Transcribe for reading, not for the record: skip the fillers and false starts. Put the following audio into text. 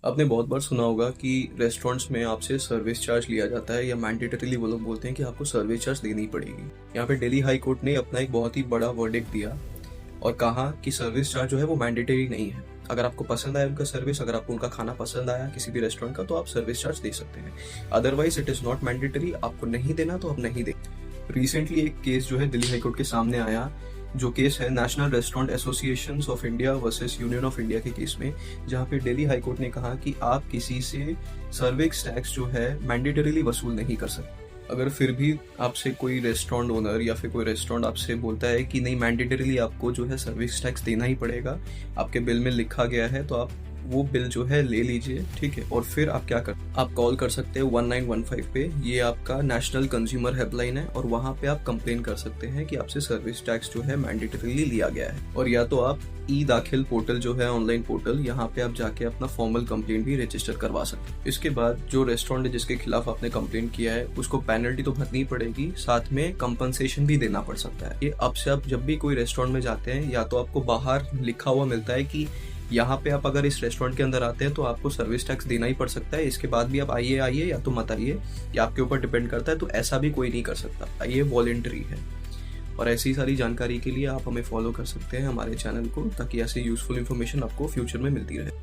आपने बहुत बार सुना होगा कि रेस्टोरेंट्स में आपसे सर्विस चार्ज लिया जाता है या मैंडेटरीली वो लोग बोलते हैं कि आपको सर्विस चार्ज देनी पड़ेगी। यहाँ पे दिल्ली हाई कोर्ट ने अपना एक बहुत ही बड़ा वर्डिक्ट दिया और कहा कि सर्विस चार्ज जो है वो मैंडेटरी नहीं है। अगर आपको पसंद आया उनका सर्विस, अगर आपको उनका खाना पसंद आया किसी भी रेस्टोरेंट का, तो आप सर्विस चार्ज दे सकते हैं। Otherwise it is not mandatory. आपको नहीं देना तो आप नहीं दें। रिसेंटली एक केस जो है दिल्ली हाई कोर्ट के सामने आया, जो केस है national restaurant association of India versus union of India के केस में, जहां पे दिल्ली हाई कोर्ट ने कहा कि आप किसी से सर्विस टैक्स जो है मैंडेटरीली वसूल नहीं कर सकते। अगर फिर भी आपसे कोई रेस्टोरेंट ओनर या फिर कोई रेस्टोरेंट आपसे बोलता है कि नहीं मैंडेटरीली आपको जो है सर्विस टैक्स देना ही पड़ेगा, आपके बिल में लिखा गया है, तो आप वो बिल जो है ले लीजिए, ठीक है। और फिर आप क्या कर, आप कॉल कर सकते हैं 1915 पे। ये आपका नेशनल कंज्यूमर हेल्पलाइन है और वहाँ पे आप कंप्लेन कर सकते हैं कि आपसे सर्विस टैक्स जो है मैंडेटरीली लिया गया है। और या तो आप ई दाखिल पोर्टल जो है ऑनलाइन पोर्टल, यहाँ पे आप जाके अपना फॉर्मल कंप्लेंट भी रजिस्टर करवा सकते हैं। इसके बाद जो रेस्टोरेंट जिसके खिलाफ आपने कंप्लेंट किया है उसको पेनल्टी तो भरनी पड़ेगी, साथ में कंपनसेशन भी देना पड़ सकता है। ये अब से आप जब भी कोई रेस्टोरेंट में जाते हैं, या तो आपको बाहर लिखा हुआ मिलता है कि यहाँ पे आप अगर इस रेस्टोरेंट के अंदर आते हैं तो आपको सर्विस टैक्स देना ही पड़ सकता है, इसके बाद भी आप आइए आइए या तो मत आइए, या आपके ऊपर डिपेंड करता है। तो ऐसा भी कोई नहीं कर सकता, ये वॉलेंटरी है। और ऐसी सारी जानकारी के लिए आप हमें फॉलो कर सकते हैं हमारे चैनल को, ताकि ऐसे यूजफुल इन्फॉर्मेशन आपको फ्यूचर में मिलती रहे।